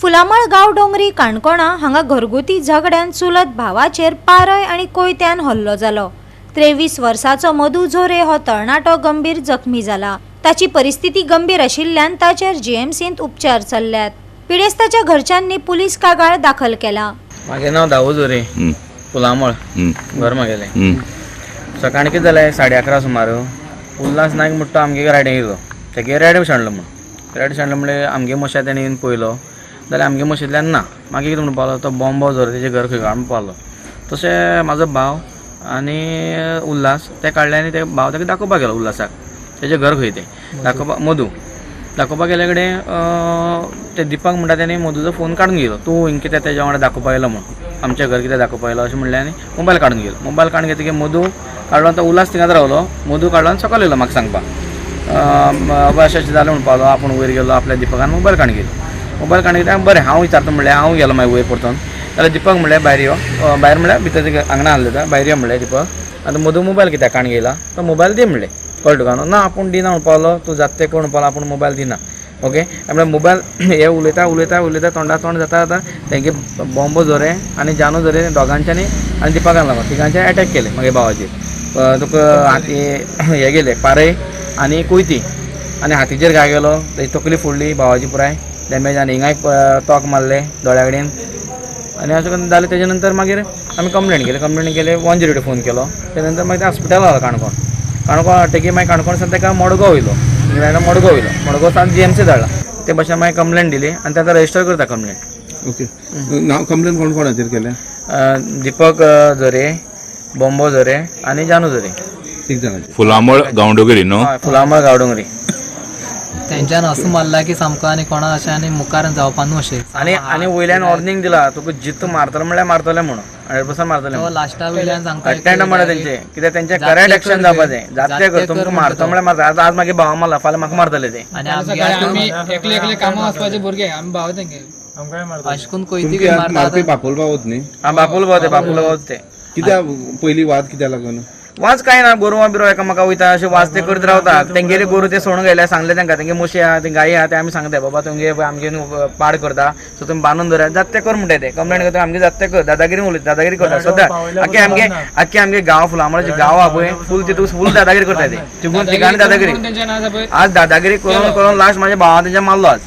फुलामळ गांव डोंगरी काणकोणा हांगा घरगुती झगड्यान चुलत भावाचेर पारय आनी कोयत्यान हल्लो जालो। 23 वर्साचो मधू झोरे हो तरणाटो गंभीर जखमी जाला। ताची परिस्थिती गंभीर आशिल्ल्यान ताचेर जीएमसींत उपचार चल्ल्यात। पिडेस्ताच्या घरच्यांनी पुलीस कागाळ दाखल केला। मागे नाव दाऊ झोरे, फुलामळ घर मागेलें। सकाळी कितें जालें 11:30 सुमार उल्हास नायक म्हणटा तो आमगे रायडींग येयलो। तेगे रेडे सांडलो म्हणलें आमगे मशा तेणें येवन पळयलो जाल्यार आमगे मशींतल्यान ना। मागीर कितें म्हणून पावलो तो बॉम्बो झोरे तेजें घर खंय काडून पावलो। तशें म्हाजो भाव आनी उल्हास ते काडले आनी ते भाव ताका दाखोवपाक गेलो उल्हासाक तेजें घर खंय तें दाखोवपाक मधू दाखोवपाक गेले कडेन ते दिपक म्हणटा तेणी मधूचो फोन काडून घेयलो। तूं हिंग कितें तेज्या वांगडा दाखोवपाक येयलो म्हूण आमचें घर कितें दाखोवपाक येयलो अशें म्हणलें आनी मोबायल काडून घेयलो। मोबायल काडून घेतकीर मधू काडलो तो उल्हास थिंगाच रावलो। मधू काडलो आनी सकयल येयलो म्हाका सांगपाक अशें अशें जालें म्हणून पावलो। आपूण वयर गेलो आपल्या दिपकान मोबायल काडून घेयलो। मोबायल काडून घेतल्यार बरें हांव विचारता म्हणलें हांव गेलो मागीर वयर परतून जाल्यार दिपक म्हणलें भायर यो भायर म्हणल्यार भितर आंगणा आसलें भायर यो म्हणलें दिपक आतां मधू मोबायल कित्याक काडून घेयला तो मोबायल दी म्हणलें कळ्ळें तुका ना आपूण दिना म्हणून पावलो तूं जाता तें करून पावलो आपूण मोबायल दिना ओके म्हणल्यार मोबायल हे उलयता तोंडा तोंड जाता तेंगे बॉम्बो झोरे आनी जानू झोरे दोगांच्यांनी आनी दिपकान लागून तिगांचे एटॅक केले मागीर भावाचेर तुका हाती हे गेले पारय आनी कोयती आनी हातीचेर घाय गेलो तेजी तकली फोडली भावाची पुराय डॅमेज आनी हिंगा एक तोक मारले दोळ्या कडेन आनी अशें करून जालें। तेजे नंतर मागीर आमी कंप्लेंट केली 102 फोन केलो। ते नंतर मागीर हॉस्पिटल आलो काणकोण हाडटकीर मागीर काणकोण सावन ताका मडगांव वयलो इंग्लंडान मडगांव सावन जीएमसी धाडला। ते भाशेन मागीर कंप्लेंट दिली आनी ताका रजिस्टर करता कंप्लेंट। ओके नाव कंप्लेंट कोण कोणाचेर केलें? दिपक झोरे, बॉम्बो झोरे आनी जानू झोरे एक जाणांचेर। फुलामळ गांवडोगरी न्हू? फुलामळ गांवडोंगरी। तेंच्यान असं मारला की सामको आनी कोणा अशें आनी मुखार जावपा न्हू अशें आनी वयल्यान वॉर्निंग दिला तुका जित्त मारतलो म्हणल्यार मारतले म्हणून 100% मारतले तो लास्टा वयल्यान सांगता अटेंड म्हणा तेंचे कित्याक तेंचे करेक्ट एक्शन जावपा जाय जाते कर तुमकां मारतो म्हणल्यार मारता। आज मागीर भावा मारला फाल्यां म्हाका मारतले ते आनी आमी एकले कामां वचपाचे भुरगे आमी भाव तेंगे अशें करून कोयती बी मारता। मारपी बापोल भावत न्ही? बापूल भाव ते कित्याक पयलीं वाद कित्याक लागून? वाज काय ना गोरवां बिरवां एकामेका वयता अशें वाज ते करत रावता। तेंगेले गोरू ते सोडून गेले सांगले तांकां तेंगे मोशी आहा ते गायी आहा ते आमी सांगता बाबा तुमगे आमगे पाड करता सो तुमी बांदून दवरा जाता ते कर म्हणटा ते कंप्लेंट करता आमगे जाता ते कर दादागिरी उलयता दादागिरी करता सद्दां आख्खे आमगे गांव फुलामळाचे गांव आहा पळय फूल तितून फूल दादागिरी करता ते तिगून तिगांनी दादागिरी आज दादागिरी करून लास्ट म्हाज्या भावा तेंच्या मारलो आज।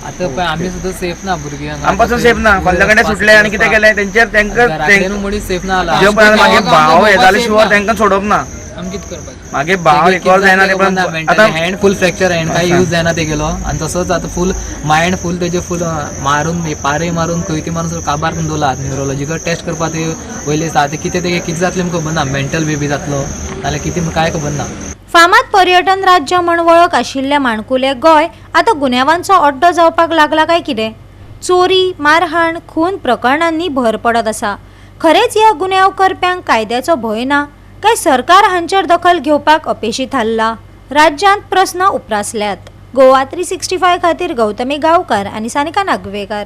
आतां पळय आमी सुद्दां सेफ ना भुरगीं आमी पासून सेफ ना कोणत्या कडेन सुटले आनी कितें केलें तेंचेर तेंकां मुडी सेफ ना जाला। जे पण मागे भाव हे जाले शिवाय तेंकां सोडप ना आमी कितें करपाचें मागे भाव रिकॉल जायना ते पण आतां हँड फूल फ्रॅक्चर हँड काय यूज जायना ते गेलो आनी तसोच आतां फूल मायंड फूल तेजे फूल मारून पारे मारून कोयती मारून काबार करून दवरला। न्युरोलॉजिकल टेस्ट करपाक ते वयले आतां कितें तेगे कितें जातलें खबर ना मेंटल बी जातलो नाल्यार कितें काय खबर ना। फामाद पर्यटन राज्य म्हण वळख आशिल्लें माणकुलें गोंय आतां गुन्यांवांचो अड्डो जावपाक लागला काय कितें? चोरी मारहाण खून प्रकरणांनी भर पडत आसा। खरेंच ह्या गुन्यांव करप्यांक कायद्याचो भंय ना काय सरकार हांचेर दखल घेवपाक अपेशी थारला? राज्यांत प्रस्न उप्रासल्यात। गोवा 365 खातीर गौतमी गांवकार आनी सानिका नागवेकर।